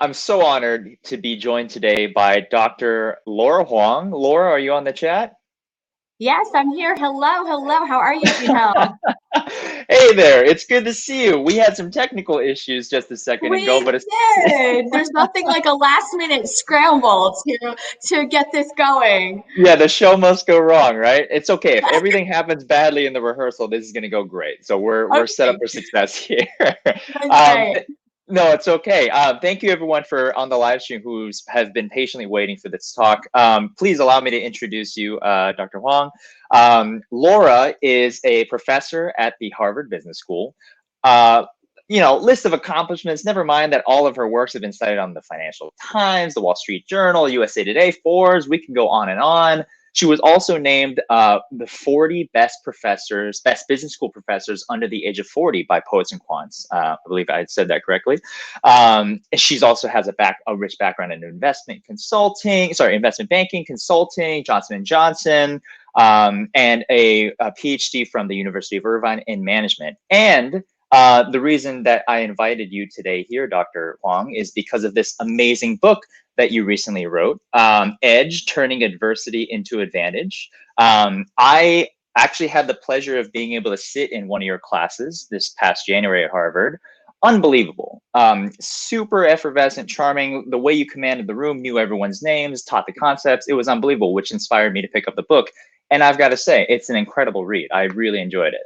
I'm so honored to be joined today by Dr. Laura Huang. Laura, are you on the chat? Yes, I'm here. Hello, hello. How are you, Junho? Hey there, it's good to see you. We had some technical issues just a second ago, We but it's did. There's nothing like a last minute scramble to get this going. yeah, the show must go wrong, right? It's okay. If everything happens badly in the rehearsal, this is going to go great. So we're set up Okay, for success here. that's Um, great. no, it's okay. Thank you everyone for on the live stream who's has been patiently waiting for this talk. Please allow me to introduce you, Dr. Huang. Laura is a professor at the Harvard Business School. Uh, list of accomplishments, never mind that all of her works have been cited on the Financial Times, the Wall Street Journal, USA Today, Forbes, we can go on and on. She was also named the 40 best business school professors under the age of 40 by Poets and Quants. I believe I said that correctly. She's also has a rich background in investment banking, consulting, Johnson & Johnson, and a PhD from the University of Irvine in management. And the reason that I invited you today here, Dr. Huang, is because of this amazing book that you recently wrote, Edge, Turning Adversity into Advantage. I actually had the pleasure of being able to sit in one of your classes this past January at Harvard. Unbelievable. Super effervescent, charming. The way you commanded the room, knew everyone's names, taught the concepts. It was unbelievable, which inspired me to pick up the book. And I've got to say, it's an incredible read. I really enjoyed it.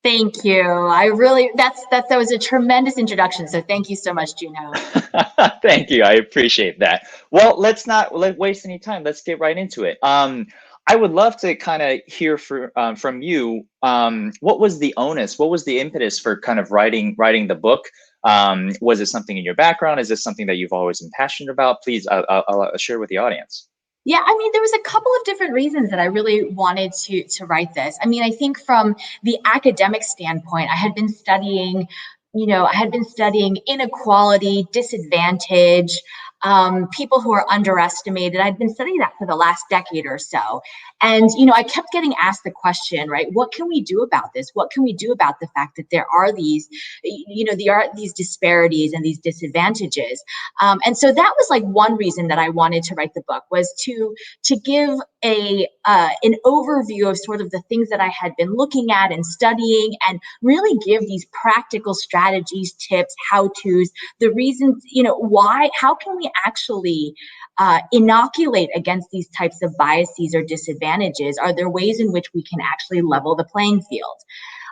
Thank you. That was a tremendous introduction. So thank you so much, Junho. Thank you. I appreciate that. Well, let's not waste any time. Let's get right into it. I would love to kind of hear from you. What was the onus? What was the impetus for kind of writing the book? Was it something in your background? Is this something that you've always been passionate about? Please, I'll share with the audience. Yeah, I mean, there was a couple of different reasons that I really wanted to write this. I mean, I think from the academic standpoint, I had been studying inequality, disadvantage, people who are underestimated. I'd been studying that for the last decade or so. And, I kept getting asked the question, right? What can we do about this? What can we do about the fact that there are these disparities and these disadvantages? And so that was like one reason that I wanted to write the book, was to give an overview of sort of the things that I had been looking at and studying, and really give these practical strategies, tips, how-tos, the reasons, how can we actually inoculate against these types of biases or disadvantages? Are there ways in which we can actually level the playing field?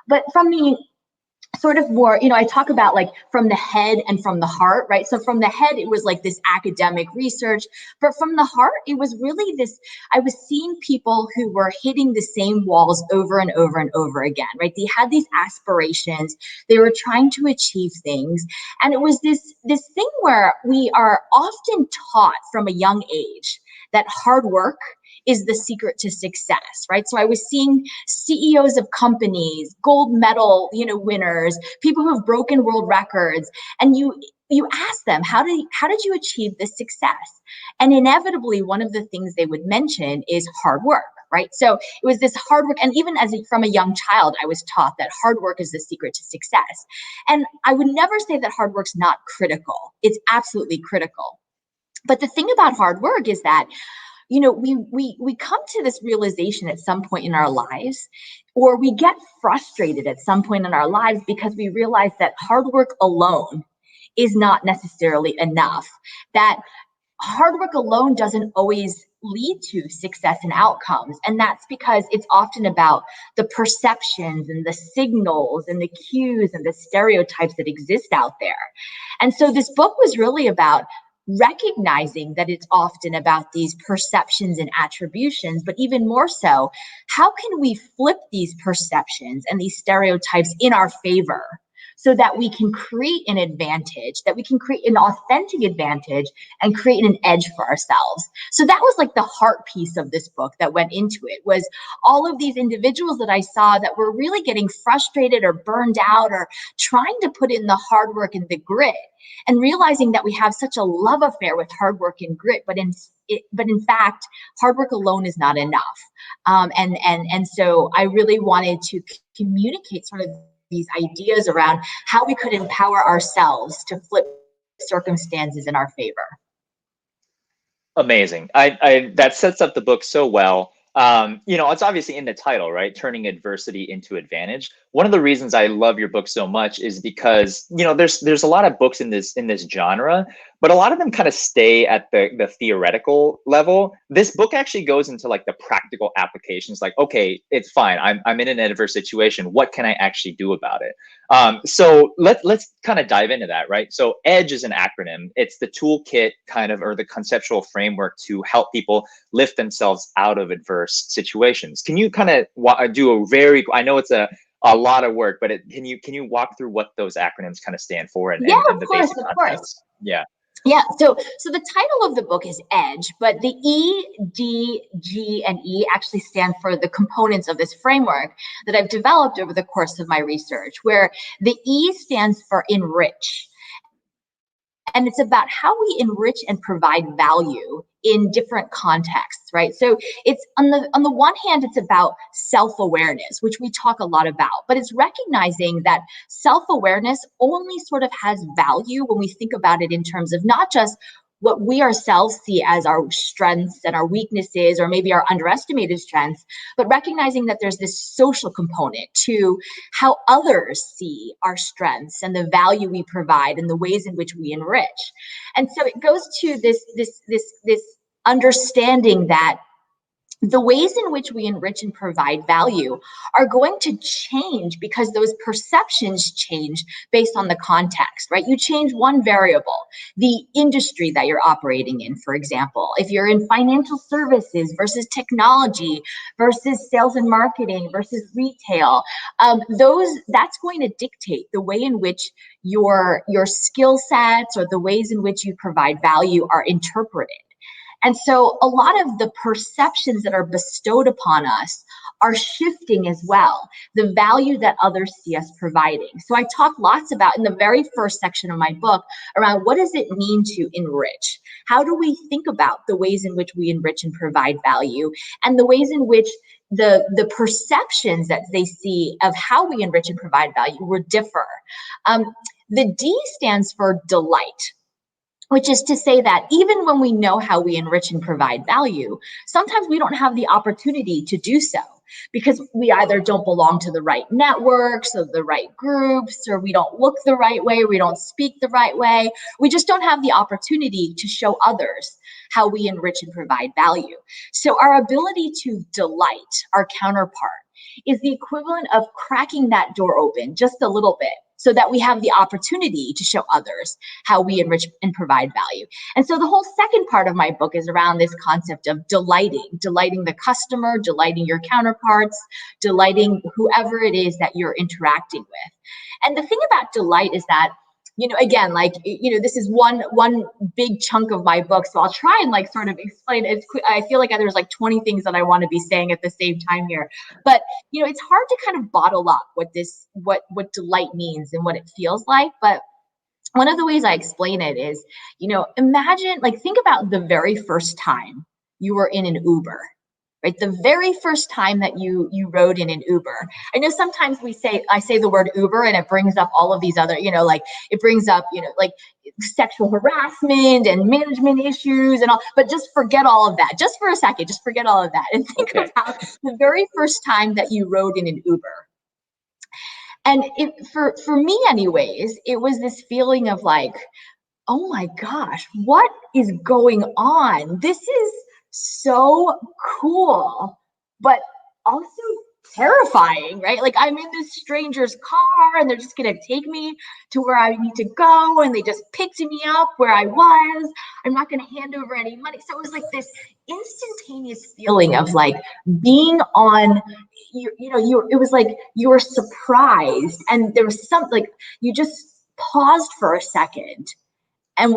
But from the sort of more, I talk about like from the head and from the heart, right? So from the head, it was like this academic research, but from the heart, it was really this, I was seeing people who were hitting the same walls over and over and over again, right? They had these aspirations, they were trying to achieve things. And it was this thing where we are often taught from a young age that hard work is the secret to success, right? So I was seeing CEOs of companies, gold medal, winners, people who have broken world records, and you ask them, how did you achieve this success? And inevitably, one of the things they would mention is hard work, right? So it was this hard work, and even from a young child, I was taught that hard work is the secret to success. And I would never say that hard work's not critical. It's absolutely critical. But the thing about hard work is that we come to this realization at some point in our lives, or we get frustrated at some point in our lives because we realize that hard work alone is not necessarily enough, that hard work alone doesn't always lead to success and outcomes. And that's because it's often about the perceptions and the signals and the cues and the stereotypes that exist out there. And so this book was really about recognizing that it's often about these perceptions and attributions, but even more so, how can we flip these perceptions and these stereotypes in our favor so that we can create an advantage, that we can create an authentic advantage and create an edge for ourselves? So that was like the heart piece of this book that went into it, was all of these individuals that I saw that were really getting frustrated or burned out or trying to put in the hard work and the grit, and realizing that we have such a love affair with hard work and grit, but in fact, hard work alone is not enough. And so I really wanted to communicate sort of these ideas around how we could empower ourselves to flip circumstances in our favor. Amazing. I that sets up the book so well. You know, it's obviously in the title, right? Turning adversity into advantage. One of the reasons I love your book so much is because, you know, there's a lot of books in this genre, but a lot of them kind of stay at the theoretical level. This book actually goes into like the practical applications, like, okay, it's fine. I'm in an adverse situation. What can I actually do about it? So let's kind of dive into that, right? So EDGE is an acronym. It's the toolkit kind of, or the conceptual framework to help people lift themselves out of adverse situations. Can you kind of do a very, I know it's a lot of work, but can you walk through what those acronyms kind of stand for and, Yeah, and of the course, basic of course. concepts? Yeah. Yeah, so the title of the book is EDGE, but the E, D, G, and E actually stand for the components of this framework that I've developed over the course of my research, where the E stands for enrich. And it's about how we enrich and provide value in different contexts, right? So it's on the one hand, it's about self-awareness, which we talk a lot about, but it's recognizing that self-awareness only sort of has value when we think about it in terms of not just what we ourselves see as our strengths and our weaknesses, or maybe our underestimated strengths, but recognizing that there's this social component to how others see our strengths and the value we provide and the ways in which we enrich. And so it goes to this understanding that the ways in which we enrich and provide value are going to change because those perceptions change based on the context, right? You change one variable, the industry that you're operating in, for example. If you're in financial services versus technology versus sales and marketing versus retail, that's going to dictate the way in which your skill sets or the ways in which you provide value are interpreted. And so a lot of the perceptions that are bestowed upon us are shifting as well, the value that others see us providing. So I talk lots about, in the very first section of my book, around what does it mean to enrich? How do we think about the ways in which we enrich and provide value, and the ways in which the perceptions that they see of how we enrich and provide value will differ. The D stands for delight, which is to say that even when we know how we enrich and provide value, sometimes we don't have the opportunity to do so because we either don't belong to the right networks or the right groups, or we don't look the right way, we don't speak the right way. We just don't have the opportunity to show others how we enrich and provide value. So our ability to delight our counterpart is the equivalent of cracking that door open just a little bit, so that we have the opportunity to show others how we enrich and provide value. And so the whole second part of my book is around this concept of delighting the customer, delighting your counterparts, delighting whoever it is that you're interacting with. And the thing about delight is that, you know, again, like, you know, this is one big chunk of my book, so I'll try and like sort of explain it. I feel like there's like 20 things that I want to be saying at the same time here, but you know, it's hard to kind of bottle up what delight means and what it feels like. But one of the ways I explain it is, you know, imagine, like, think about the very first time you were in an Uber. Right, the very first time that you rode in an Uber. I know sometimes I say the word Uber and it brings up all of these other, you know, like it brings up, you know, like sexual harassment and management issues and all, but just forget all of that. Just for a second, just forget all of that and think about the very first time that you rode in an Uber. And for me anyways, it was this feeling of like, oh my gosh, what is going on? This is so cool, but also terrifying, right? Like, I'm in this stranger's car and they're just gonna take me to where I need to go, and they just picked me up where I was. I'm not gonna hand over any money. So it was like this instantaneous feeling of like being on, it was like you were surprised, and there was some, like, you just paused for a second, and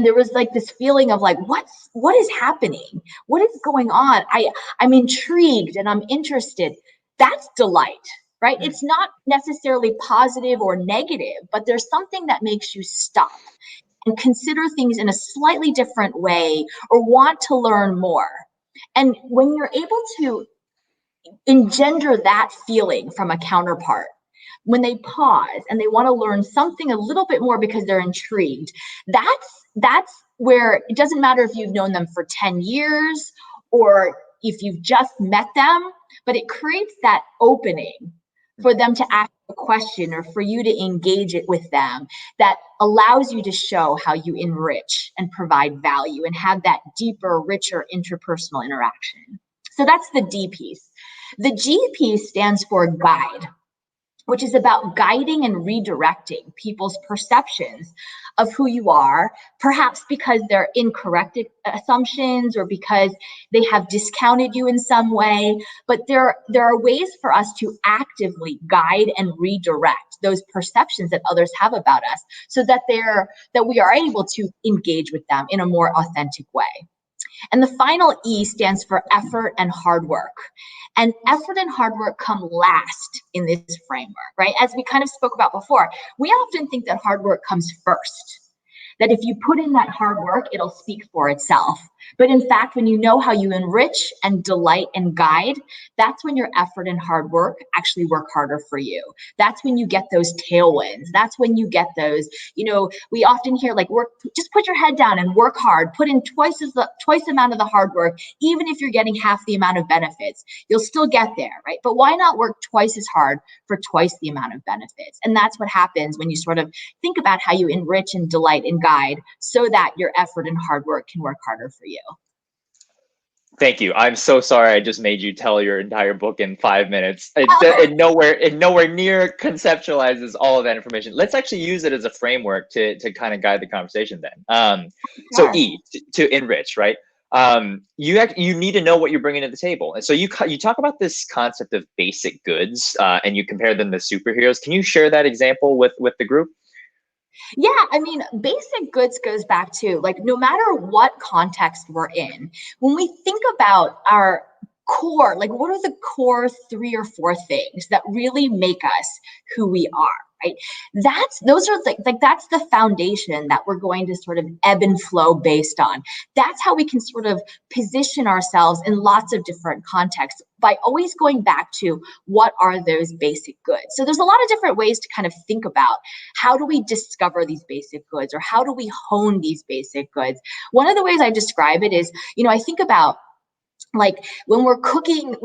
there was like this feeling of like, what is happening? What is going on? I'm intrigued and I'm interested. That's delight, right? It's not necessarily positive or negative, but there's something that makes you stop and consider things in a slightly different way, or want to learn more. And when you're able to engender that feeling from a counterpart, when they pause and they want to learn something a little bit more because they're intrigued, that's where it doesn't matter if you've known them for 10 years or if you've just met them, but it creates that opening for them to ask a question or for you to engage it with them that allows you to show how you enrich and provide value and have that deeper, richer interpersonal interaction. So that's the D piece. The G piece stands for guide, which is about guiding and redirecting people's perceptions of who you are, perhaps because they're incorrect assumptions or because they have discounted you in some way. But there are ways for us to actively guide and redirect those perceptions that others have about us so that we are able to engage with them in a more authentic way. And the final E stands for effort and hard work. And effort and hard work come last in this framework, right? As we kind of spoke about before, we often think that hard work comes first. That if you put in that hard work, it'll speak for itself. But in fact, when you know how you enrich and delight and guide, that's when your effort and hard work actually work harder for you. That's when you get those tailwinds. That's when you get those, we often hear like just put your head down and work hard, put in twice the amount of the hard work, even if you're getting half the amount of benefits, you'll still get there, right? But why not work twice as hard for twice the amount of benefits? And that's what happens when you sort of think about how you enrich and delight and guide so that your effort and hard work can work harder for you. Thank you. I'm so sorry I just made you tell your entire book in 5 minutes. It nowhere near conceptualizes all of that information. Let's actually use it as a framework to kind of guide the conversation then. So E, to enrich, right? You need to know what you're bringing to the table. And so you talk about this concept of basic goods and you compare them to superheroes. Can you share that example with the group? Yeah, I mean, basic goods goes back to like, no matter what context we're in, when we think about our core, like what are the core 3 or 4 things that really make us who we are, right? That's the foundation that we're going to sort of ebb and flow based on. That's how we can sort of position ourselves in lots of different contexts by always going back to what are those basic goods. So there's a lot of different ways to kind of think about how do we discover these basic goods or how do we hone these basic goods. One of the ways I describe it is, I think about like when we're cooking,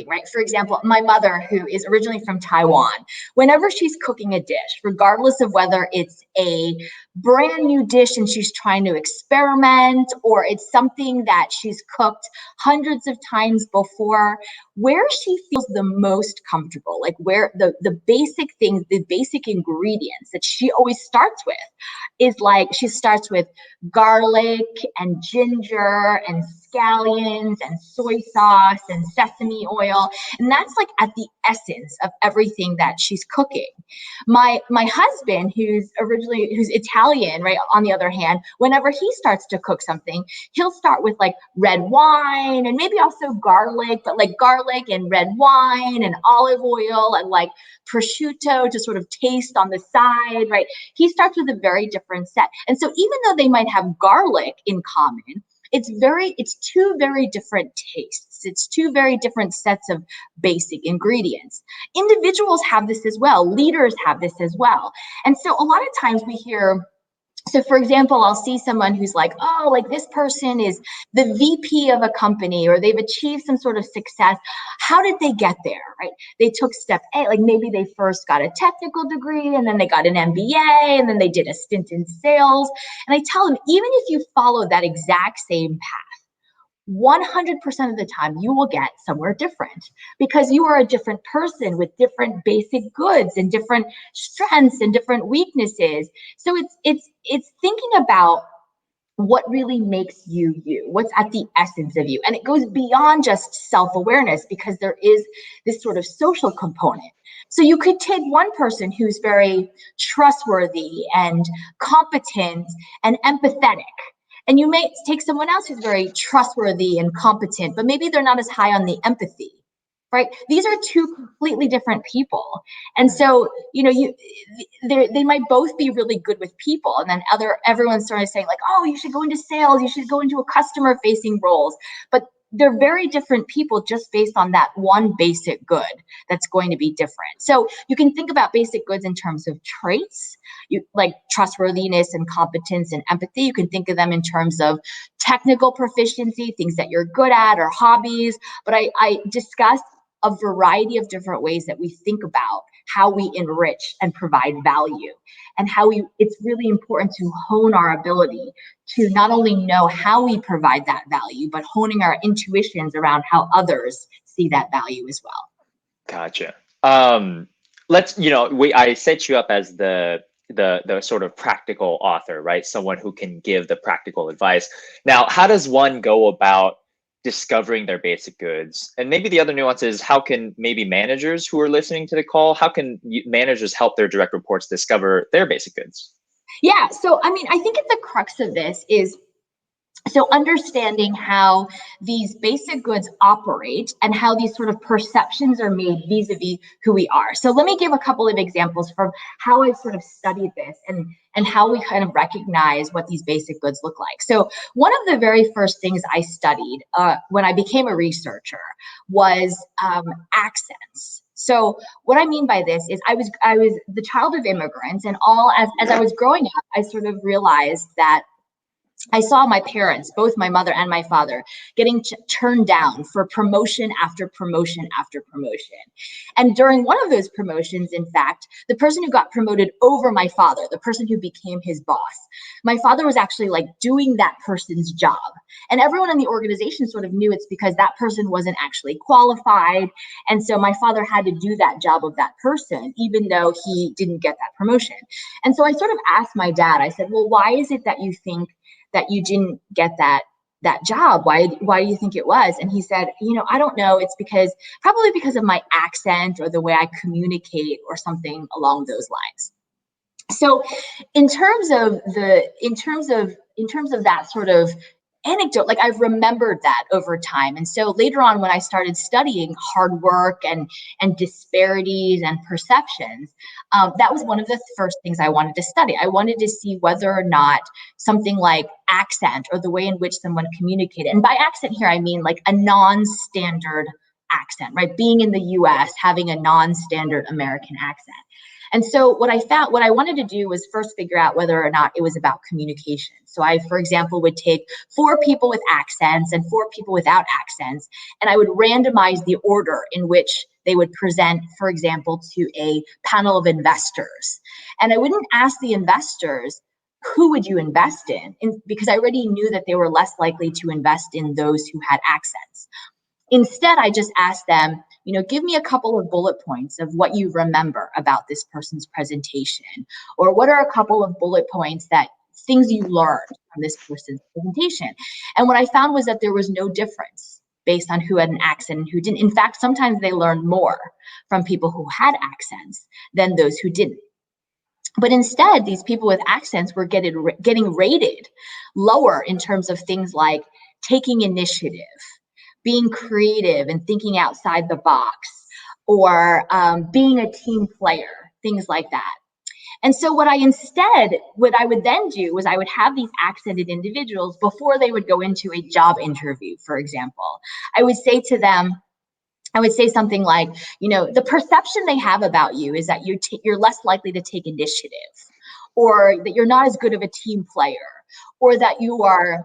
right? For example, my mother, who is originally from Taiwan, whenever she's cooking a dish, regardless of whether it's a brand new dish and she's trying to experiment or it's something that she's cooked hundreds of times before, where she feels the most comfortable, like where the basic things, the basic ingredients that she always starts with is like she starts with garlic and ginger and scallions and soy sauce and sesame oil. And that's like at the essence of everything that she's cooking. My husband, who's Italian, right, on the other hand, whenever he starts to cook something, he'll start with like red wine and maybe also garlic, but like garlic and red wine and olive oil and like prosciutto to sort of taste on the side, right? He starts with a very different set. And so even though they might have garlic in common, it's two very different tastes. It's two very different sets of basic ingredients. Individuals have this as well. Leaders have this as well. And so a lot of times we hear, so for example, I'll see someone who's like, oh, like this person is the VP of a company or they've achieved some sort of success. How did they get there, right? They took step A, like maybe they first got a technical degree and then they got an MBA and then they did a stint in sales. And I tell them, even if you follow that exact same path, 100% of the time you will get somewhere different because you are a different person with different basic goods and different strengths and different weaknesses. So it's thinking about what really makes you you, what's at the essence of you. And it goes beyond just self-awareness because there is this sort of social component. So you could take one person who's very trustworthy and competent and empathetic, and you may take someone else who's very trustworthy and competent, but maybe they're not as high on the empathy, right? These are two completely different people. And so, they might both be really good with people. And then everyone's sort of saying like, oh, you should go into sales, you should go into a customer facing roles. But they're very different people just based on that one basic good that's going to be different. So you can think about basic goods in terms of traits, like trustworthiness and competence and empathy. You can think of them in terms of technical proficiency, things that you're good at, or hobbies. But I discuss a variety of different ways that we think about how we enrich and provide value, and how it's really important to hone our ability to not only know how we provide that value, but honing our intuitions around how others see that value as well. Gotcha. Let's, I set you up as the sort of practical author, right? Someone who can give the practical advice. Now, how does one go about discovering their basic goods? And maybe the other nuance is, how can maybe managers who are listening to the call, how can managers help their direct reports discover their basic goods? Yeah, so I mean, I think at the crux of this is, so understanding how these basic goods operate and how these sort of perceptions are made vis-a-vis who we are. So let me give a couple of examples from how I've sort of studied this and how we kind of recognize what these basic goods look like. So one of the very first things I studied when I became a researcher was accents. So what I mean by this is I was the child of immigrants, and as I was growing up, I sort of realized that I saw my parents, both my mother and my father, getting turned down for promotion after promotion after promotion. And during one of those promotions, in fact, the person who got promoted over my father, the person who became his boss, my father was actually like doing that person's job. And everyone in the organization sort of knew it's because that person wasn't actually qualified. And so my father had to do that job of that person, even though he didn't get that promotion. And so I sort of asked my dad, I said, well, why is it that you think that you didn't get that job? Why do you think it was? And he said, I don't know. It's probably because of my accent or the way I communicate or something along those lines. So in terms of that sort of anecdote, like I've remembered that over time. And so later on, when I started studying hard work and disparities and perceptions, that was one of the first things I wanted to study. I wanted to see whether or not something like accent or the way in which someone communicated, and by accent here, I mean like a non-standard accent, right? Being in the US, having a non-standard American accent. And so what I wanted to do was first figure out whether or not it was about communication. So I, for example, would take 4 people with accents and 4 people without accents, and I would randomize the order in which they would present, for example, to a panel of investors. And I wouldn't ask the investors, who would you invest in? Because I already knew that they were less likely to invest in those who had accents. Instead, I just asked them, give me a couple of bullet points of what you remember about this person's presentation, or what are a couple of bullet points things you learned from this person's presentation. And what I found was that there was no difference based on who had an accent and who didn't. In fact, sometimes they learned more from people who had accents than those who didn't. But instead, these people with accents were getting rated lower in terms of things like taking initiative, being creative and thinking outside the box, or being a team player, things like that. And so what I would then do was I would have these accented individuals before they would go into a job interview, for example. I would say something like, the perception they have about you is that you're less likely to take initiative, or that you're not as good of a team player, or that you are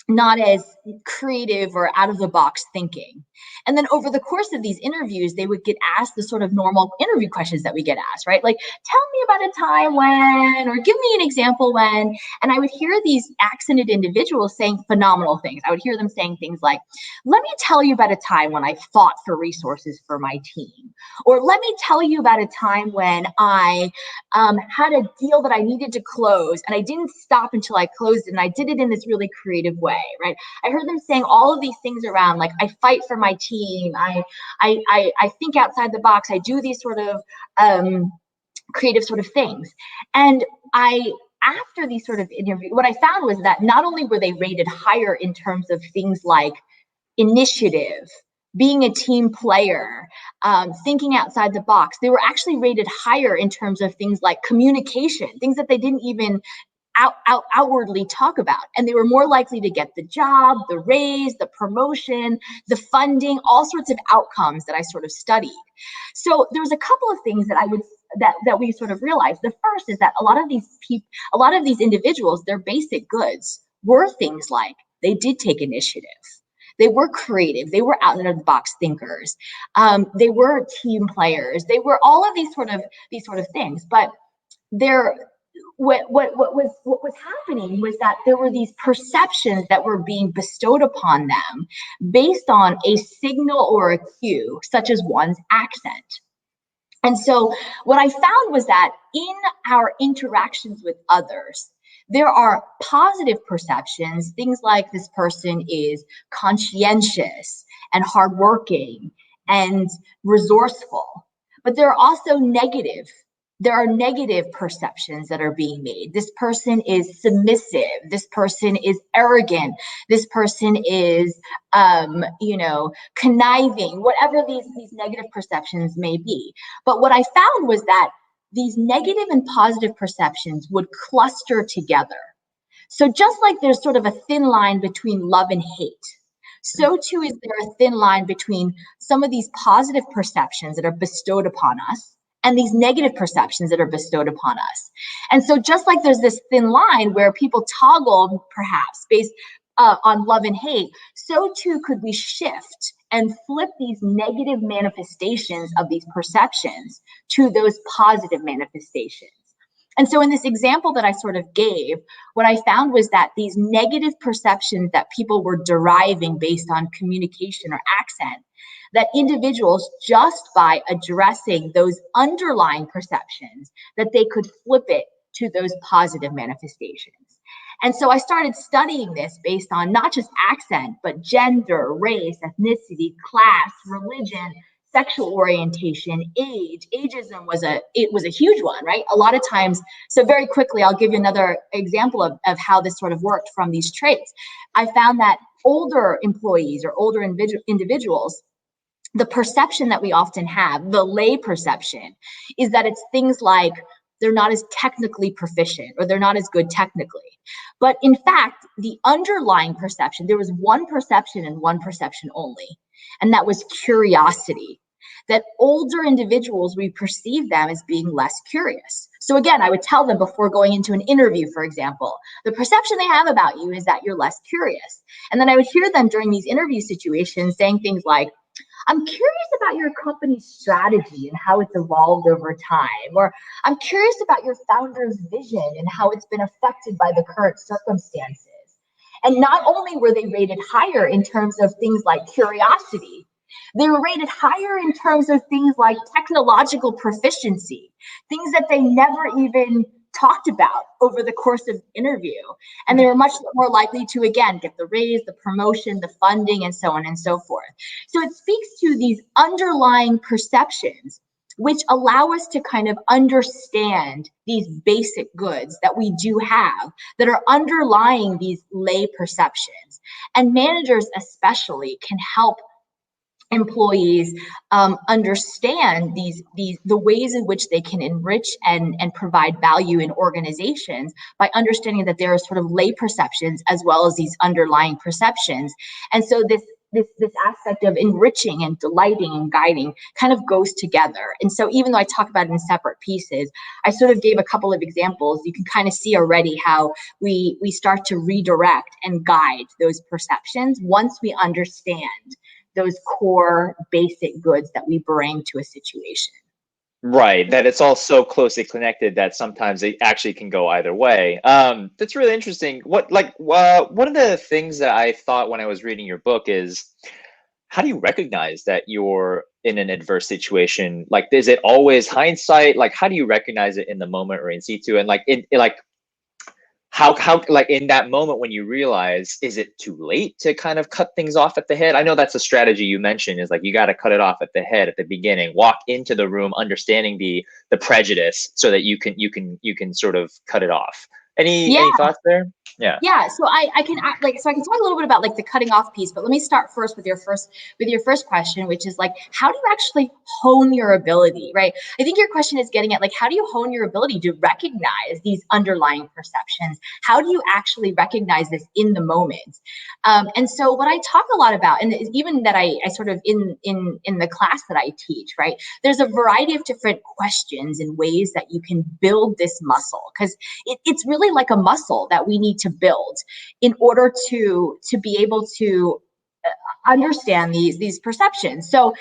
not as creative or out of the box thinking. And then over the course of these interviews, they would get asked the sort of normal interview questions that we get asked, right? Like, tell me about a time when, or give me an example when. And I would hear these accented individuals saying phenomenal things. I would hear them saying things like, let me tell you about a time when I fought for resources for my team. Or let me tell you about a time when I had a deal that I needed to close and I didn't stop until I closed it, and I did it in this really creative way, right? I heard them saying all of these things around, like, I fight for my team, I think outside the box, I do these sort of creative sort of things. And after these sort of interviews, what I found was that not only were they rated higher in terms of things like initiative, being a team player, thinking outside the box, they were actually rated higher in terms of things like communication, things that they didn't even outwardly talk about. And they were more likely to get the job, the raise, the promotion, the funding, all sorts of outcomes that I sort of studied. So there was a couple of things that that we sort of realized. The first is that a lot of these individuals, their basic goods were things like they did take initiative. They were creative. They were out of the box thinkers. They were team players. They were all of these sort of things. But what was happening was that there were these perceptions that were being bestowed upon them based on a signal or a cue, such as one's accent. And so what I found was that in our interactions with others, there are positive perceptions, things like this person is conscientious and hardworking and resourceful. But there are also negative. There are negative perceptions that are being made. This person is submissive. This person is arrogant. This person is, conniving, whatever these negative perceptions may be. But what I found was that these negative and positive perceptions would cluster together. So just like there's sort of a thin line between love and hate, so too is there a thin line between some of these positive perceptions that are bestowed upon us and these negative perceptions that are bestowed upon us. And so just like there's this thin line where people toggle perhaps based on love and hate, so too could we shift and flip these negative manifestations of these perceptions to those positive manifestations. And so in this example that I sort of gave, what I found was that these negative perceptions that people were deriving based on communication or accent, that individuals, just by addressing those underlying perceptions, that they could flip it to those positive manifestations. And so I started studying this based on not just accent, but gender, race, ethnicity, class, religion, sexual orientation, age. Ageism was a huge one, right? A lot of times, so very quickly, I'll give you another example of how this sort of worked from these traits. I found that older employees or older individuals, the perception that we often have, the lay perception, is that it's things like they're not as technically proficient or they're not as good technically. But in fact, the underlying perception, there was one perception and one perception only, and that was curiosity. That older individuals, we perceive them as being less curious. So again, I would tell them before going into an interview, for example, the perception they have about you is that you're less curious. And then I would hear them during these interview situations saying things like, I'm curious about your company's strategy and how it's evolved over time, or I'm curious about your founder's vision and how it's been affected by the current circumstances. And not only were they rated higher in terms of things like curiosity, they were rated higher in terms of things like technological proficiency, things that they never even talked about over the course of the interview. And they were much more likely to, again, get the raise, the promotion, the funding, and so on and so forth. So it speaks to these underlying perceptions, which allow us to kind of understand these basic goods that we do have that are underlying these lay perceptions. And managers especially can help employees understand the ways in which they can enrich and provide value in organizations by understanding that there are sort of lay perceptions as well as these underlying perceptions. And so this aspect of enriching and delighting and guiding kind of goes together. And so even though I talk about it in separate pieces, I sort of gave a couple of examples. You can kind of see already how we start to redirect and guide those perceptions once we understand those core basic goods that we bring to a situation. Right, that it's all so closely connected that sometimes it actually can go either way. That's really interesting. One of the things that I thought when I was reading your book is, how do you recognize that you're in an adverse situation? Like, is it always hindsight? Like, how do you recognize it in the moment or in situ? And how like in that moment when you realize, is it too late to kind of cut things off at the head? I know that's a strategy you mentioned, is like you got to cut it off at the head at the beginning, walk into the room understanding the prejudice so that you can sort of cut it off. Any thoughts there? Yeah, so I can so I can talk a little bit about like the cutting off piece, but let me start first with your first question, which is like, how do you actually hone your ability, right? I think your question is getting at like, how do you hone your ability to recognize these underlying perceptions? How do you actually recognize this in the moment? And so what I talk a lot about, and even that I sort of in the class that I teach, right? There's a variety of different questions and ways that you can build this muscle, because it's really like a muscle that we need to build in order to be able to understand these perceptions. So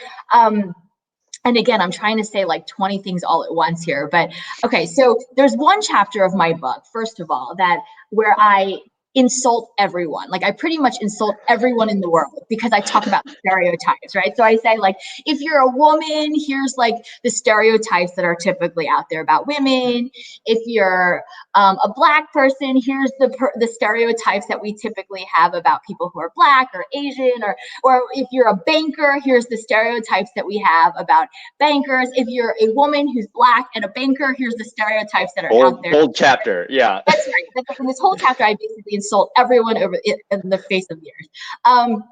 and again, I'm trying to say like 20 things all at once here, but okay, so there's one chapter of my book, first of all, that where I insult everyone. Like I pretty much insult everyone in the world because I talk about stereotypes, right? So I say like, if you're a woman, here's like the stereotypes that are typically out there about women. If you're a Black person, here's the stereotypes that we typically have about people who are Black or Asian, or if you're a banker, here's the stereotypes that we have about bankers. If you're a woman who's Black and a banker, here's the stereotypes that are out there. Bold chapter, yeah. That's right. In this whole chapter, I basically insult everyone over in the face of the earth.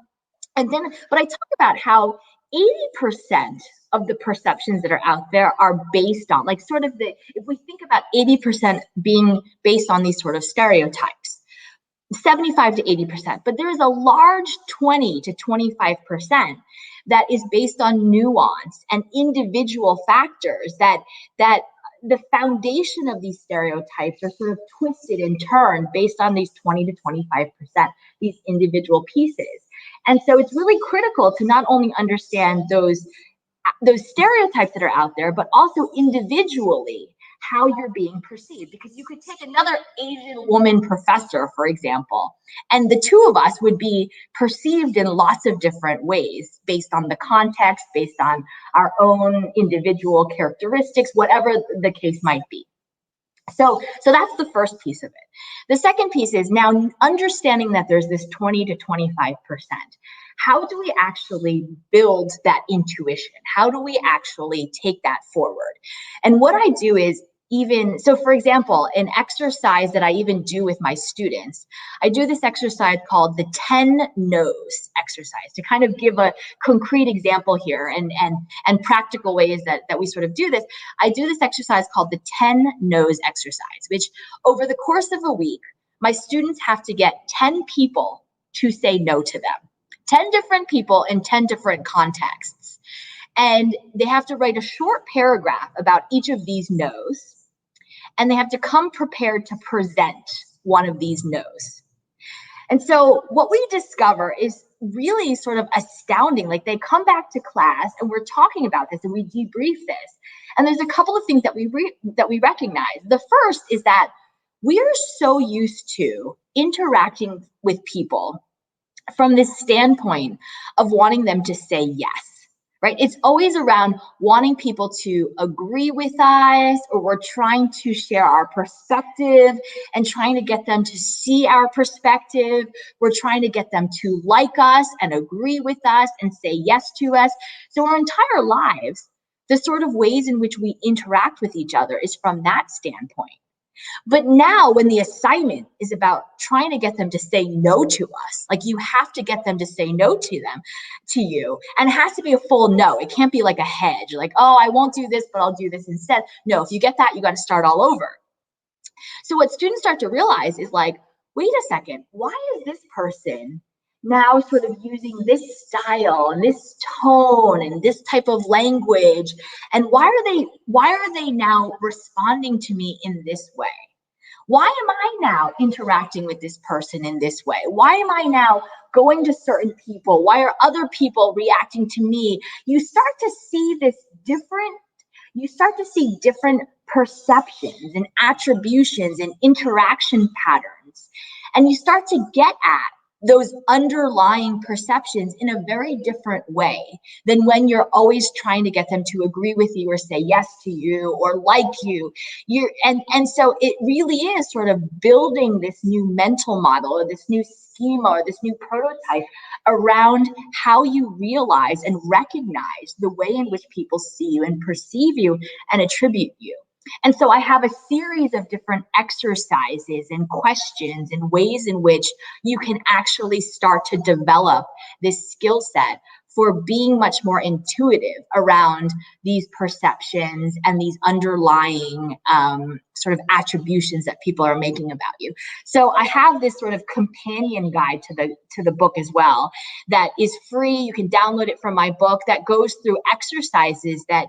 And then, but I talk about how 80% of the perceptions that are out there are based on, like, sort of if we think about 80% being based on these sort of stereotypes, 75 to 80%, but there is a large 20 to 25% that is based on nuance and individual factors that the foundation of these stereotypes are sort of twisted and turned based on these 20 to 25%, these individual pieces. And so it's really critical to not only understand those stereotypes that are out there, but also individually how you're being perceived. Because you could take another Asian woman professor, for example, and the two of us would be perceived in lots of different ways based on the context, based on our own individual characteristics, whatever the case might be. So that's the first piece of it. The second piece is now understanding that there's this 20 to 25%. How do we actually build that intuition? How do we actually take that forward? And what I do is, so for example, an exercise that I even do with my students, I do this exercise called the 10 no's exercise, to kind of give a concrete example here and practical ways that we sort of do this. I do this exercise called the 10 no's exercise, which over the course of a week, my students have to get 10 people to say no to them. 10 different people in 10 different contexts. And they have to write a short paragraph about each of these no's. And they have to come prepared to present one of these no's. And so what we discover is really sort of astounding. Like, they come back to class and we're talking about this and we debrief this. And there's a couple of things that we recognize. The first is that we are so used to interacting with people from this standpoint of wanting them to say yes, right? It's always around wanting people to agree with us, or we're trying to share our perspective and trying to get them to see our perspective. We're trying to get them to like us and agree with us and say yes to us. So our entire lives, the sort of ways in which we interact with each other is from that standpoint. But now when the assignment is about trying to get them to say no to us, like, you have to get them to say no to you, and it has to be a full no. It can't be like a hedge, like, oh, I won't do this, but I'll do this instead. No, if you get that, you got to start all over. So what students start to realize is like, wait a second, why is this person now sort of using this style and this tone and this type of language? And why are they now responding to me in this way? Why am I now interacting with this person in this way? Why am I now going to certain people? Why are other people reacting to me? You start to see different perceptions and attributions and interaction patterns. And you start to get at those underlying perceptions in a very different way than when you're always trying to get them to agree with you or say yes to you or like you. And so it really is sort of building this new mental model or this new schema or this new prototype around how you realize and recognize the way in which people see you and perceive you and attribute you. And so I have a series of different exercises and questions and ways in which you can actually start to develop this skill set for being much more intuitive around these perceptions and these underlying sort of attributions that people are making about you. So I have this sort of companion guide to the book as well that is free. You can download it from my book, that goes through exercises that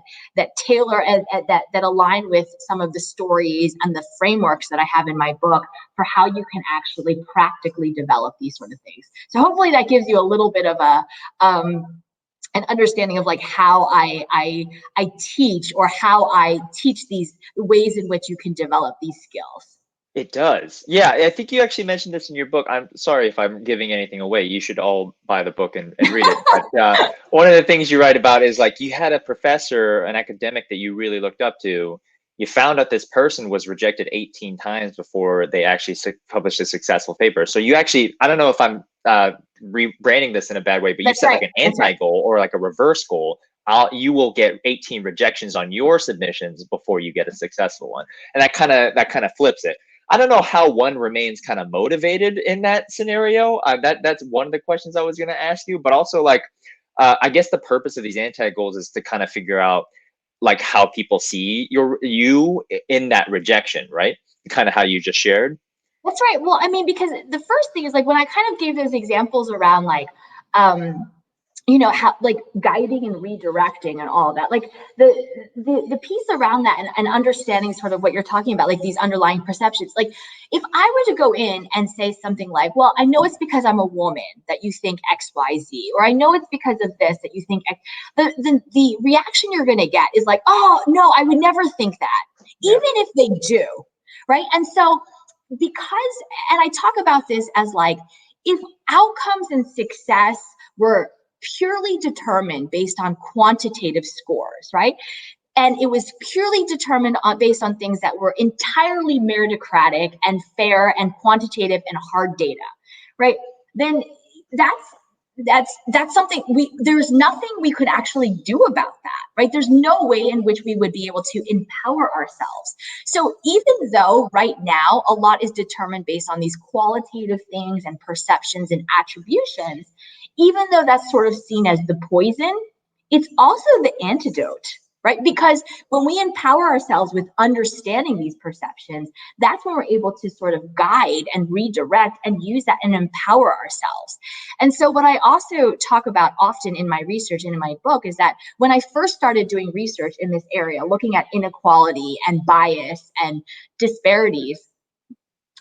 tailor that align with some of the stories and the frameworks that I have in my book for how you can actually practically develop these sort of things. So hopefully that gives you a little bit of a an understanding of like how I teach, or how I teach these ways in which you can develop these skills. It does. Yeah, I think you actually mentioned this in your book. I'm sorry if I'm giving anything away. You should all buy the book and read it. But one of the things you write about is like you had a professor, an academic that you really looked up to. You found out this person was rejected 18 times before they actually published a successful paper. So you actually, I don't know if I'm rebranding this in a bad way, but you set like an anti-goal or like a reverse goal. You will get 18 rejections on your submissions before you get a successful one. And that kind of flips it. I don't know how one remains kind of motivated in that scenario. That's one of the questions I was going to ask you, but also like, I guess the purpose of these anti-goals is to kind of figure out like how people see you in that rejection, right? Kind of how you just shared. That's right. Well, I mean, because the first thing is like when I kind of gave those examples around like, you know, how like guiding and redirecting and all of that, like the piece around that and understanding sort of what you're talking about, like these underlying perceptions. Like if I were to go in and say something like, well, I know it's because I'm a woman that you think X, Y, Z, or I know it's because of this that you think X, the reaction you're going to get is like, oh no, I would never think that, even if they do. Right. And so because, and I talk about this as like, if outcomes and success were purely determined based on quantitative scores, right? And it was purely determined based on things that were entirely meritocratic and fair and quantitative and hard data, right? Then that's something there's nothing we could actually do about that, right? There's no way in which we would be able to empower ourselves. So even though right now a lot is determined based on these qualitative things and perceptions and attributions, even though that's sort of seen as the poison, it's also the antidote, right? Because when we empower ourselves with understanding these perceptions, that's when we're able to sort of guide and redirect and use that and empower ourselves. And so what I also talk about often in my research and in my book is that when I first started doing research in this area, looking at inequality and bias and disparities,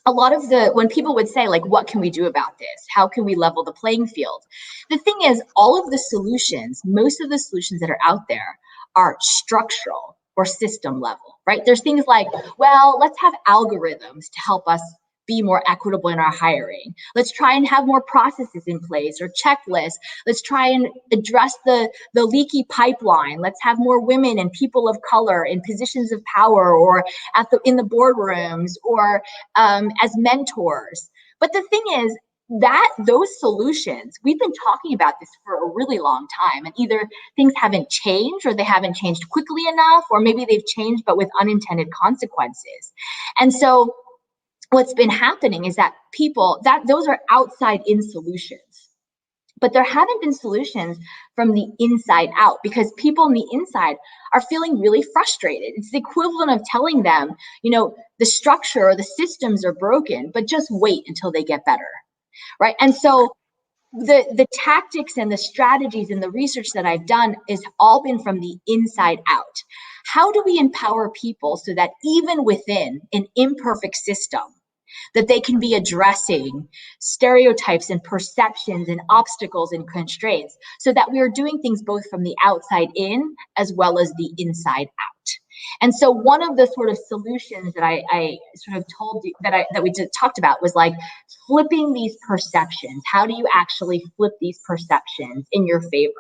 a lot of when people would say like, what can we do about this? How can we level the playing field? The thing is, all of the solutions, most of the solutions that are out there are structural or system level, right? There's things like, well, let's have algorithms to help us be more equitable in our hiring. Let's try and have more processes in place or checklists. Let's try and address the leaky pipeline. Let's have more women and people of color in positions of power or in the boardrooms or as mentors. But the thing is, those solutions, we've been talking about this for a really long time, and either things haven't changed or they haven't changed quickly enough, or maybe they've changed but with unintended consequences. And so what's been happening is that those are outside in solutions, but there haven't been solutions from the inside out, because people on the inside are feeling really frustrated. It's the equivalent of telling them, you know, the structure or the systems are broken, but just wait until they get better. Right. And so the tactics and the strategies and the research that I've done is all been from the inside out. How do we empower people so that even within an imperfect system, that they can be addressing stereotypes and perceptions and obstacles and constraints, so that we are doing things both from the outside in as well as the inside out? And so one of the sort of solutions that I sort of told you that we talked about was like flipping these perceptions. How do you actually flip these perceptions in your favor?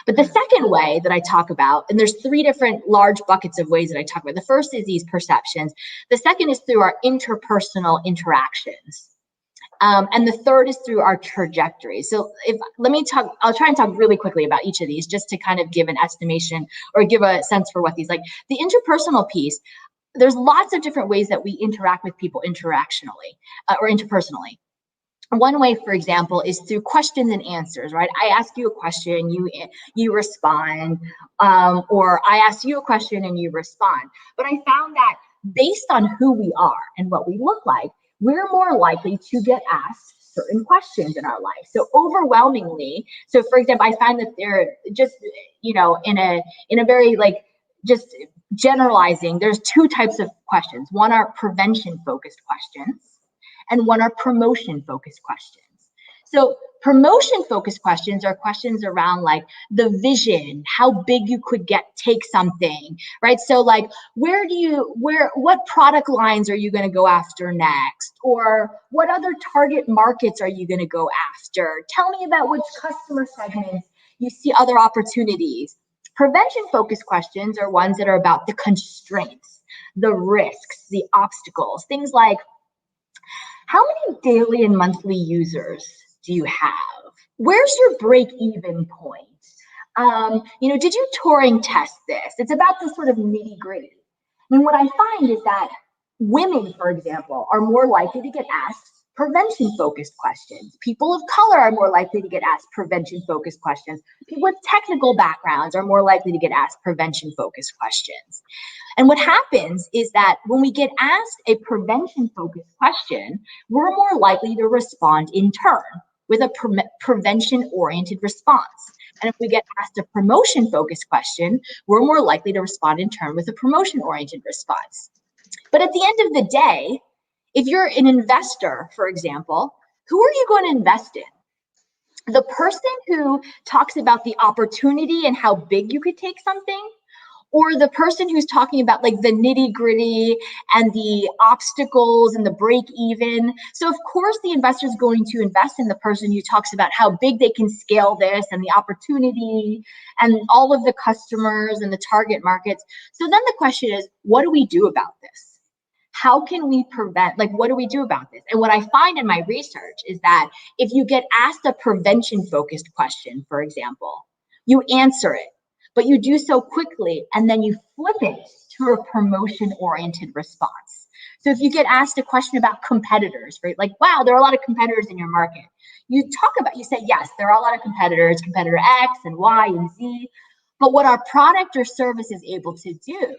But the second way that I talk about, and there's three different large buckets of ways that I talk about. The first is these perceptions. The second is through our interpersonal interactions. And the third is through our trajectory. So I'll try and talk really quickly about each of these just to kind of give an estimation or give a sense for what these like. The interpersonal piece, there's lots of different ways that we interact with people interactionally or interpersonally. One way, for example, is through questions and answers, right? I ask you a question, you respond, or I ask you a question and you respond. But I found that based on who we are and what we look like, we're more likely to get asked certain questions in our life. So overwhelmingly, so for example, I find that they're just, you know, in a very like just generalizing, there's two types of questions. One are prevention focused questions, and one are promotion focused questions. So promotion focused questions are questions around like the vision, how big you could take something, right? So like, what product lines are you going to go after next? Or what other target markets are you going to go after? Tell me about which customer segments you see other opportunities. Prevention focused questions are ones that are about the constraints, the risks, the obstacles, things like, how many daily and monthly users do you have? Where's your break-even point? You know, did you Turing test this? It's about the sort of nitty-gritty. And what I find is that women, for example, are more likely to get asked prevention-focused questions. People of color are more likely to get asked prevention-focused questions. People with technical backgrounds are more likely to get asked prevention-focused questions. And what happens is that when we get asked a prevention-focused question, we're more likely to respond in turn with a prevention-oriented response. And if we get asked a promotion-focused question, we're more likely to respond in turn with a promotion-oriented response. But at the end of the day, if you're an investor, for example, who are you going to invest in? The person who talks about the opportunity and how big you could take something, or the person who's talking about like the nitty gritty and the obstacles and the break even. So of course the investor is going to invest in the person who talks about how big they can scale this and the opportunity and all of the customers and the target markets. So then the question is, what do we do about this? How can we prevent, like, what do we do about this? And what I find in my research is that if you get asked a prevention focused question, for example, you answer it, but you do so quickly and then you flip it to a promotion-oriented response. So if you get asked a question about competitors, right? Like, wow, there are a lot of competitors in your market. You say, yes, there are a lot of competitors, competitor X and Y and Z. But what our product or service is able to do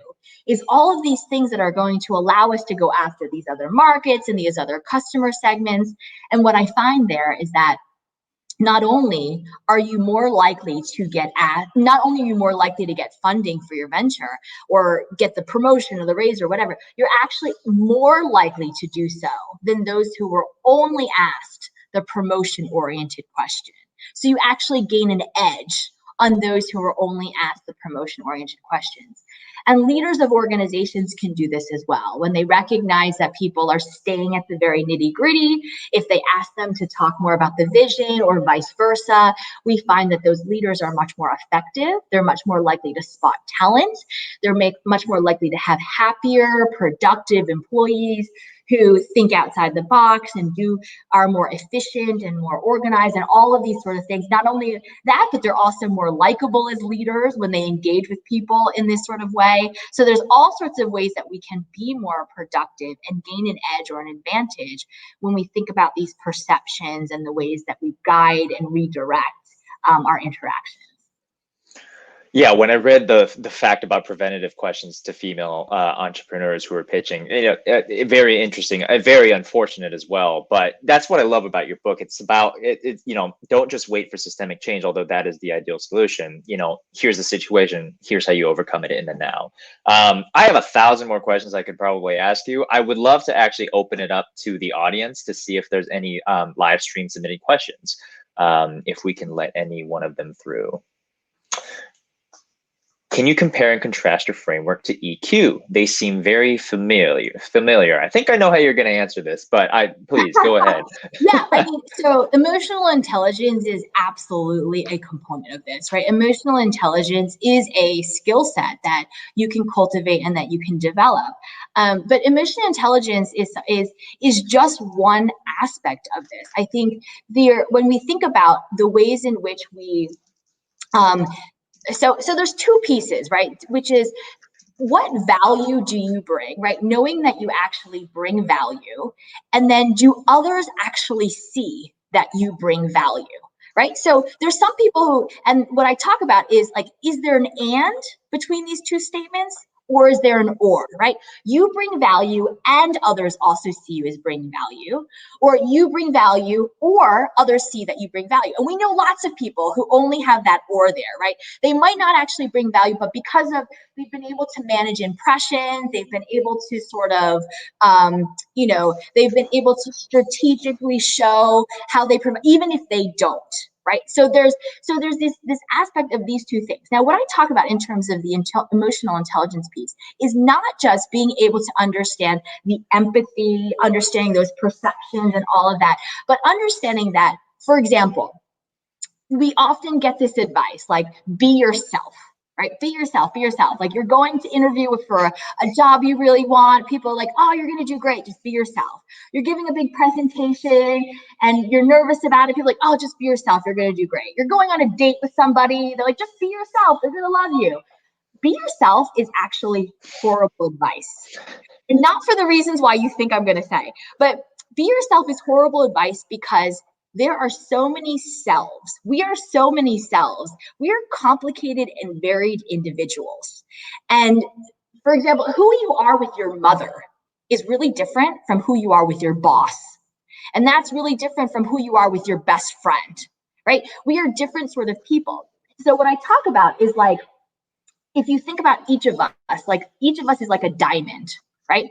is all of these things that are going to allow us to go after these other markets and these other customer segments. And what I find there is that not only are you more likely to get funding for your venture or get the promotion or the raise or whatever, you're actually more likely to do so than those who were only asked the promotion-oriented question. So you actually gain an edge on those who were only asked the promotion-oriented questions. And leaders of organizations can do this as well. When they recognize that people are staying at the very nitty-gritty, if they ask them to talk more about the vision or vice versa, we find that those leaders are much more effective. They're much more likely to spot talent. They're much more likely to have happier, productive employees who think outside the box and are more efficient and more organized and all of these sort of things. Not only that, but they're also more likable as leaders when they engage with people in this sort of way. So there's all sorts of ways that we can be more productive and gain an edge or an advantage when we think about these perceptions and the ways that we guide and redirect our interactions. Yeah, when I read the fact about preventative questions to female entrepreneurs who are pitching, very interesting, very unfortunate as well. But that's what I love about your book. It's about don't just wait for systemic change, although that is the ideal solution. Here's the situation. Here's how you overcome it in the now. I have 1,000 more questions I could probably ask you. I would love to actually open it up to the audience to see if there's any live stream submitting questions. If we can let any one of them through. Can you compare and contrast your framework to EQ? They seem very familiar. I think I know how you're going to answer this, but please go ahead. Yeah, so emotional intelligence is absolutely a component of this, right? Emotional intelligence is a skill set that you can cultivate and that you can develop. But emotional intelligence is just one aspect of this. I think when we think about the ways in which we So there's two pieces, right? Which is what value do you bring, right? Knowing that you actually bring value, and then do others actually see that you bring value, right? So there's some people who, and what I talk about is like, is there an and between these two statements? Or is there an or, right? You bring value and others also see you as bringing value, or you bring value or others see that you bring value. And we know lots of people who only have that or there, right? They might not actually bring value, but because of they've been able to manage impressions, they've been able to sort of, they've been able to strategically show how they provide, even if they don't, right? So there's this aspect of these two things. Now, what I talk about in terms of the emotional intelligence piece is not just being able to understand the empathy, understanding those perceptions and all of that, but understanding that, for example, we often get this advice like, be yourself, right? Be yourself, be yourself. Like, you're going to interview for a job you really want. People are like, oh, you're going to do great. Just be yourself. You're giving a big presentation and you're nervous about it. People are like, oh, just be yourself. You're going to do great. You're going on a date with somebody. They're like, just be yourself. They're going to love you. Be yourself is actually horrible advice. And not for the reasons why you think I'm going to say, but be yourself is horrible advice because there are so many selves. We are so many selves. We are complicated and varied individuals. And for example, who you are with your mother is really different from who you are with your boss. And that's really different from who you are with your best friend, right? We are different sort of people. So what I talk about is like, if you think about each of us, like each of us is like a diamond, right?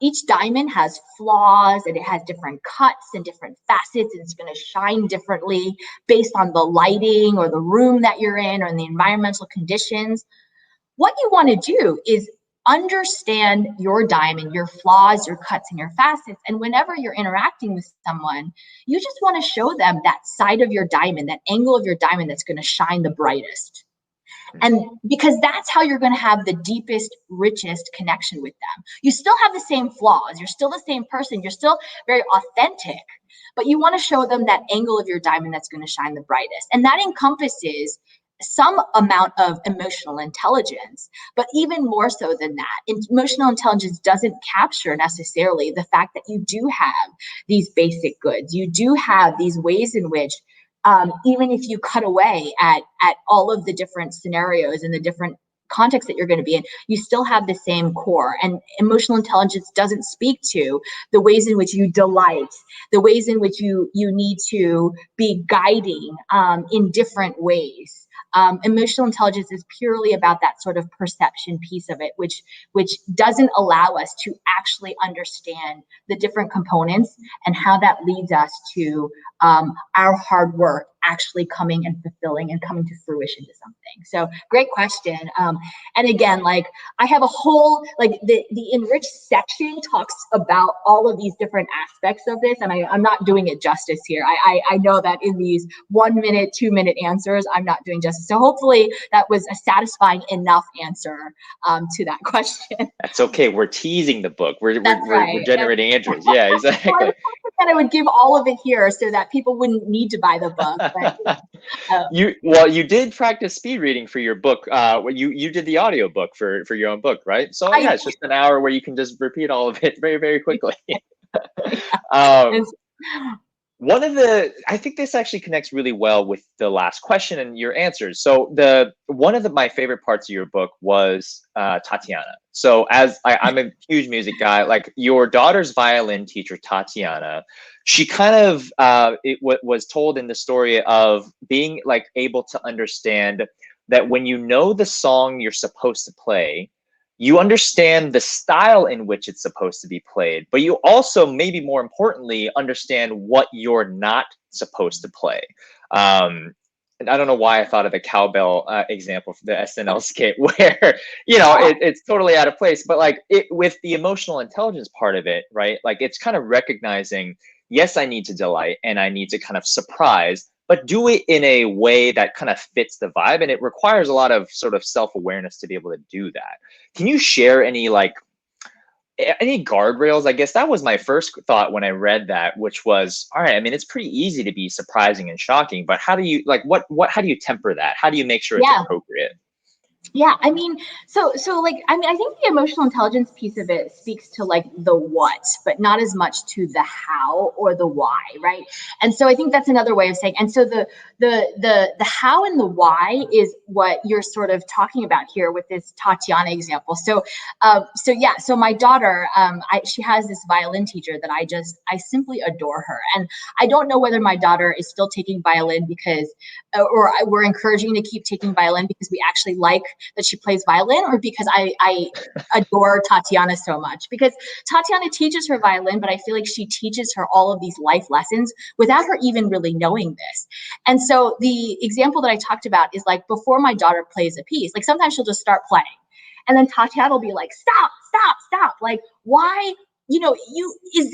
Each diamond has flaws and it has different cuts and different facets, and it's going to shine differently based on the lighting or the room that you're in or the environmental conditions. What you want to do is understand your diamond, your flaws, your cuts, and your facets. And whenever you're interacting with someone, you just want to show them that side of your diamond, that angle of your diamond that's going to shine the brightest. And because that's how you're going to have the deepest, richest connection with them. You still have the same flaws. You're still the same person. You're still very authentic, but you want to show them that angle of your diamond that's going to shine the brightest. And that encompasses some amount of emotional intelligence, but even more so than that, emotional intelligence doesn't capture necessarily the fact that you do have these basic goods. You do have these ways in which even if you cut away at all of the different scenarios and the different contexts that you're going to be in, you still have the same core. And emotional intelligence doesn't speak to the ways in which you delight, the ways in which you need to be guiding in different ways. Emotional intelligence is purely about that sort of perception piece of it, which doesn't allow us to actually understand the different components and how that leads us to our hard work actually coming and fulfilling and coming to fruition to something. So great question. And again, like I have a whole, like the enriched section talks about all of these different aspects of this, and I'm not doing it justice here. I know that in these 1 minute, 2 minute answers, I'm not doing justice. So hopefully that was a satisfying enough answer to that question. That's okay. We're teasing the book. We're Right. generating interest. Yeah, exactly. Well, I was hoping that I would give all of it here so that people wouldn't need to buy the book. But, you did practice speed reading for your book. You did the audio book for your own book, right? So yeah, it's just an hour where you can just repeat all of it very, very quickly. I think this actually connects really well with the last question and your answers. So one of my favorite parts of your book was Tatiana. So as I'm a huge music guy, like your daughter's violin teacher, Tatiana, she kind of was told in the story of being like able to understand that when you know the song you're supposed to play, you understand the style in which it's supposed to be played, but you also, maybe more importantly, understand what you're not supposed to play. And I don't know why I thought of the cowbell example for the SNL skit where, it's totally out of place, but like with the emotional intelligence part of it, right? Like it's kind of recognizing, yes, I need to delight and I need to kind of surprise, but do it in a way that kind of fits the vibe. And it requires a lot of sort of self-awareness to be able to do that. Can you share any guardrails? I guess that was my first thought when I read that, which was, all right, I mean, it's pretty easy to be surprising and shocking, but how do you how do you temper that? How do you make sure it's appropriate? Yeah, I mean, I think the emotional intelligence piece of it speaks to like the what, but not as much to the how or the why, right? And so I think that's another way of saying. And so the how and the why is what you're sort of talking about here with this Tatiana example. So my daughter, she has this violin teacher that I simply adore her, and I don't know whether my daughter is still taking violin because, or we're encouraging to keep taking violin because we actually like that she plays violin, or because I adore Tatiana so much. Because Tatiana teaches her violin, but I feel like she teaches her all of these life lessons without her even really knowing this. And so the example that I talked about is like before my daughter plays a piece, like sometimes she'll just start playing. And then Tatiana will be like, stop, stop, stop. Like, why, is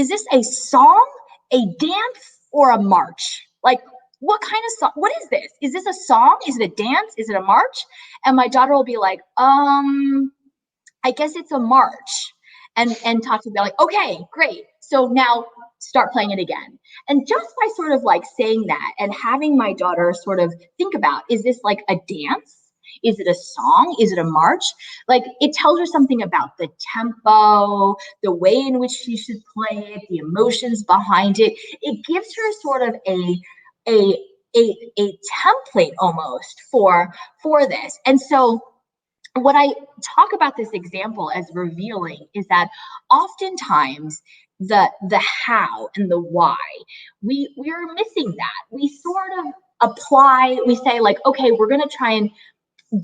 this a song, a dance, or a march? Like, what kind of song? What is this? Is this a song? Is it a dance? Is it a march? And my daughter will be like, I guess it's a march. And Tati will be like, okay, great. So now start playing it again. And just by sort of like saying that and having my daughter sort of think about, is this like a dance? Is it a song? Is it a march? Like, it tells her something about the tempo, the way in which she should play it, the emotions behind it. It gives her sort of a a template almost for this. And so what I talk about this example as revealing is that oftentimes the how and the why, we're missing that. We sort of apply, we say like, okay, we're going to try and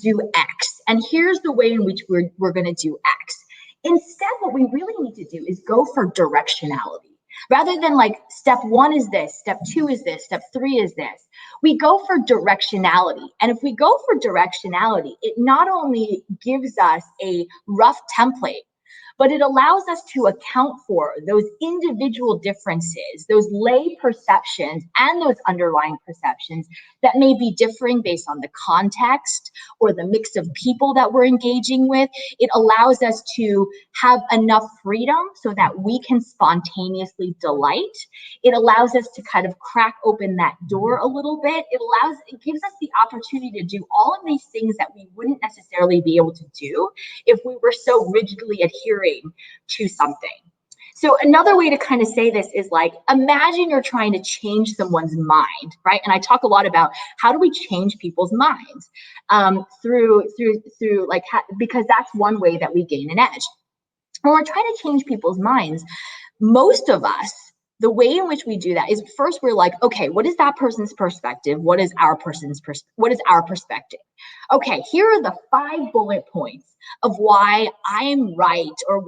do X, and here's the way in which we're going to do X. Instead, what we really need to do is go for directionality. Rather than like step one is this, step two is this, step three is this, we go for directionality. And if we go for directionality, it not only gives us a rough template, but it allows us to account for those individual differences, those lay perceptions and those underlying perceptions that may be differing based on the context or the mix of people that we're engaging with. It allows us to have enough freedom so that we can spontaneously delight. It allows us to kind of crack open that door a little bit. It gives us the opportunity to do all of these things that we wouldn't necessarily be able to do if we were so rigidly adhering to something. So another way to kind of say this is like, imagine you're trying to change someone's mind, right? And I talk a lot about how do we change people's minds through like, because that's one way that we gain an edge. When we're trying to change people's minds, most of us, the way in which we do that is first we're like, okay, what is that person's perspective? What is our perspective? Okay, here are the 5 bullet points of why I'm right, or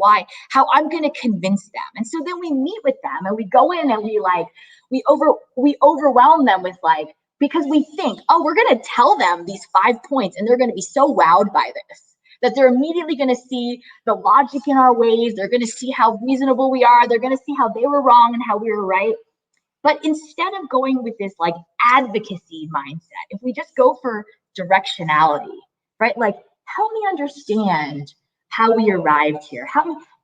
how I'm going to convince them. And so then we meet with them and we go in and we overwhelm them with like, because we think, oh, we're going to tell them these 5 points and they're going to be so wowed by this that they're immediately going to see the logic in our ways. They're going to see how reasonable we are. They're going to see how they were wrong and how we were right. But instead of going with this like advocacy mindset, if we just go for directionality, right? Like, help me understand how we arrived here.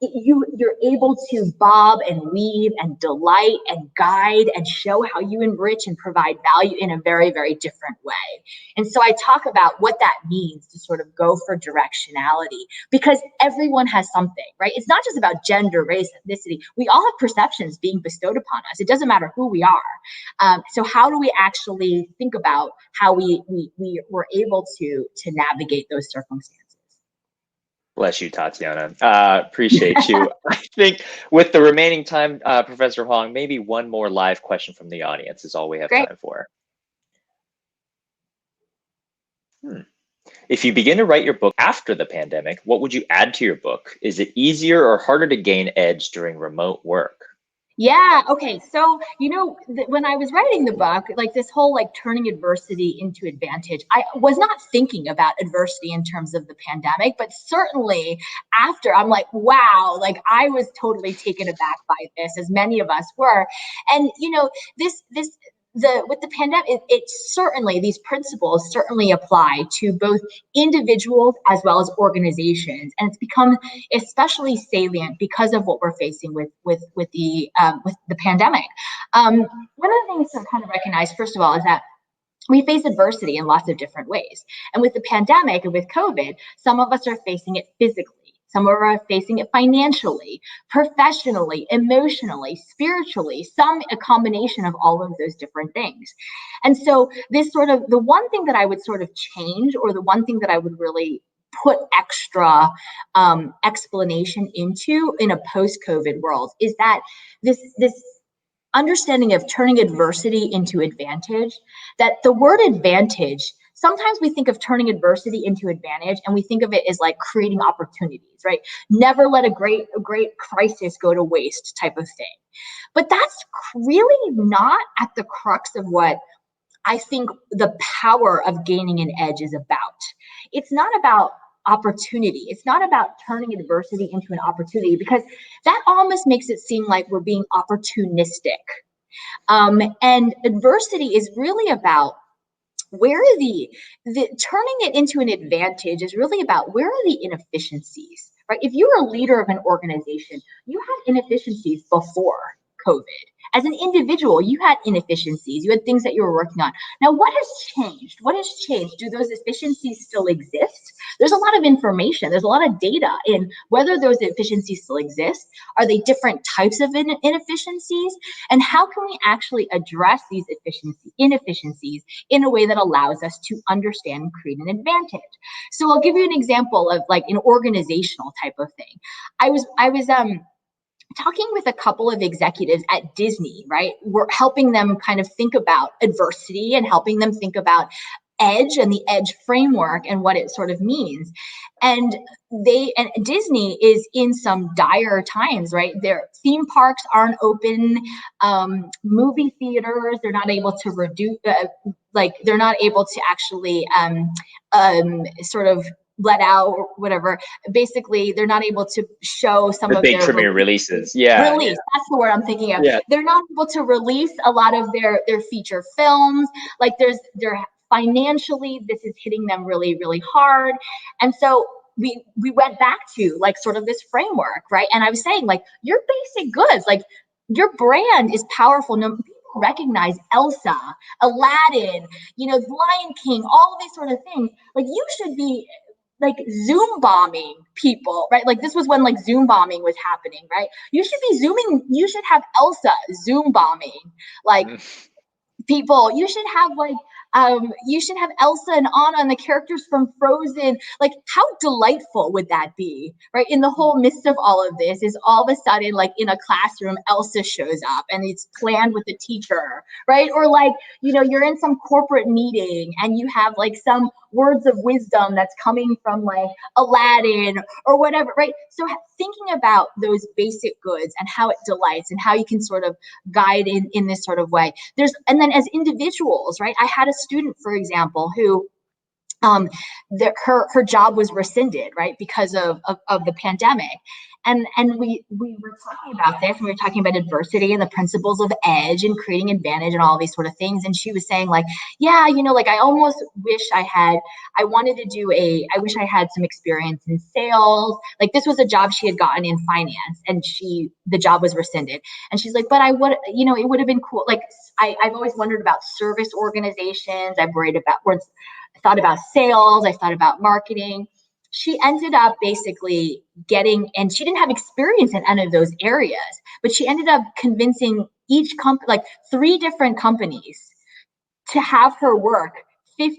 You're able to bob and weave and delight and guide and show how you enrich and provide value in a very, very different way. And so I talk about what that means to sort of go for directionality, because everyone has something, right? It's not just about gender, race, ethnicity. We all have perceptions being bestowed upon us. It doesn't matter who we are. So how do we actually think about how we were able to navigate those circumstances? Bless you, Tatiana. Appreciate you. I think with the remaining time, Professor Huang, maybe one more live question from the audience is all we have Great. time for. If you begin to write your book after the pandemic, what would you add to your book? Is it easier or harder to gain edge during remote work? Yeah. Okay. So, when I was writing the book, like this whole like turning adversity into advantage, I was not thinking about adversity in terms of the pandemic, but certainly after, I'm like, wow, like I was totally taken aback by this, as many of us were. And, with the pandemic, it certainly, these principles certainly apply to both individuals as well as organizations, and it's become especially salient because of what we're facing with the pandemic. One of the things to kind of recognize, first of all, is that we face adversity in lots of different ways. And with the pandemic and with COVID, some of us are facing it physically. Some of us are facing it financially, professionally, emotionally, spiritually, a combination of all of those different things. And so this sort of, the one thing that I would sort of change, or the one thing that I would really put extra explanation into in a post-COVID world, is that this understanding of turning adversity into advantage, that the word advantage, sometimes we think of turning adversity into advantage and we think of it as like creating opportunities, right? Never let a great crisis go to waste type of thing. But that's really not at the crux of what I think the power of gaining an edge is about. It's not about opportunity. It's not about turning adversity into an opportunity, because that almost makes it seem like we're being opportunistic. And adversity is really about where are the turning it into an advantage is really about where are the inefficiencies, right? If you're a leader of an organization, you had inefficiencies before COVID. As an individual, you had inefficiencies. You had things that you were working on. Now, what has changed? What has changed? Do those efficiencies still exist? There's a lot of information. There's a lot of data in whether those efficiencies still exist. Are they different types of inefficiencies? And how can we actually address these inefficiencies in a way that allows us to understand and create an advantage? So I'll give you an example of like an organizational type of thing. I was talking with a couple of executives at Disney, right? We're helping them kind of think about adversity and helping them think about edge and the edge framework and what it sort of means. And Disney is in some dire times, right? Their theme parks aren't open, movie theaters, they're not able to they're not able to actually sort of let out or whatever. Basically, they're not able to show some of big their premiere releases. Yeah. That's the word I'm thinking of. Yeah. They're not able to release a lot of their feature films. Like they're financially, this is hitting them really, really hard. And so we went back to like sort of this framework, right? And I was saying like your basic goods, like your brand is powerful. No, people recognize Elsa, Aladdin, Lion King, all of these sort of things. Like you should be like Zoom bombing people, right? Like this was when like Zoom bombing was happening, right? You should be Zooming, you should have Elsa Zoom bombing like people. You should have like you should have Elsa and Anna and the characters from Frozen. Like how delightful would that be, right? In the whole midst of all of this is all of a sudden like in a classroom, Elsa shows up and it's planned with the teacher, right? Or like, you're in some corporate meeting and you have like some words of wisdom that's coming from like Aladdin or whatever, right? So thinking about those basic goods and how it delights and how you can sort of guide in this sort of way. And then as individuals, right? I had a student, for example, who her job was rescinded, right, because of the pandemic. And we were talking about this, and we were talking about adversity and the principles of edge and creating advantage and all these sort of things. And she was saying like, yeah, like I almost wish I wish I had some experience in sales. Like this was a job she had gotten in finance and the job was rescinded. And she's like, but I would, it would have been cool. Like I've always wondered about service organizations. I've worried about I thought about sales. I thought about marketing. She ended up basically and she didn't have experience in any of those areas, but she ended up convincing each company, like 3 different companies, to have her work 10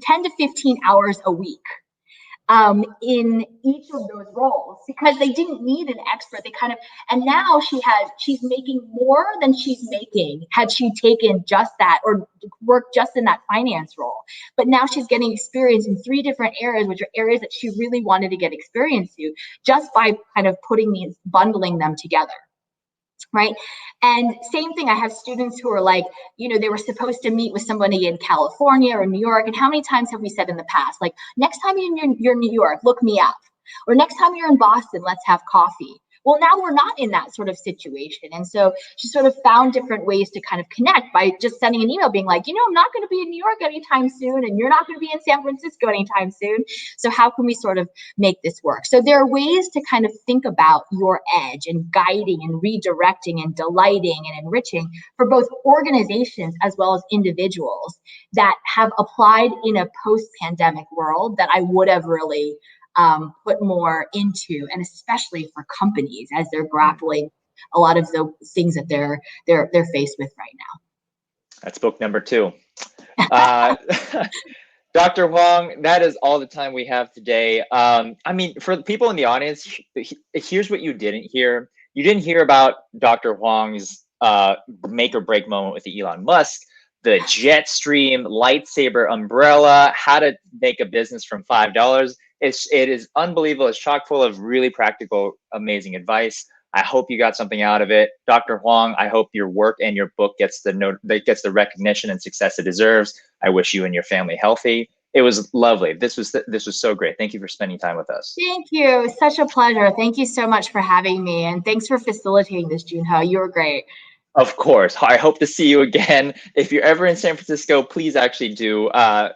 to 15 hours a week in each of those roles, because they didn't need an expert. And now she's making more than she's making had she taken just that or worked just in that finance role. But now she's getting experience in 3 different areas, which are areas that she really wanted to get experience to, just by kind of bundling them together. Right. And same thing, I have students who are like, they were supposed to meet with somebody in California or New York. And how many times have we said in the past, like, next time you're in New York, look me up. Or next time you're in Boston, let's have coffee. Well, now we're not in that sort of situation. And so she sort of found different ways to kind of connect by just sending an email being like, you know, I'm not going to be in New York anytime soon, and you're not going to be in San Francisco anytime soon. So how can we sort of make this work? So there are ways to kind of think about your edge and guiding and redirecting and delighting and enriching for both organizations as well as individuals that have applied in a post-pandemic world that I would have really put more into, and especially for companies as they're grappling a lot of the things that they're faced with right now. That's book number 2. Dr. Huang, that is all the time we have today. I mean, for the people in the audience, here's what you didn't hear. You didn't hear about Dr. Huang's make or break moment with Elon Musk, the Jetstream lightsaber umbrella, how to make a business from $5. It is unbelievable. It's chock full of really practical, amazing advice. I hope you got something out of it. Dr. Huang, I hope your work and your book gets the recognition and success it deserves. I wish you and your family healthy. It was lovely. This was so great. Thank you for spending time with us. Thank you. Such a pleasure. Thank you so much for having me. And thanks for facilitating this, Junho. You were great. Of course. I hope to see you again. If you're ever in San Francisco, please actually do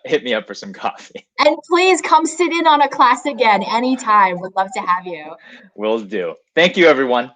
hit me up for some coffee. And please come sit in on a class again anytime. Would love to have you. Will do. Thank you, everyone.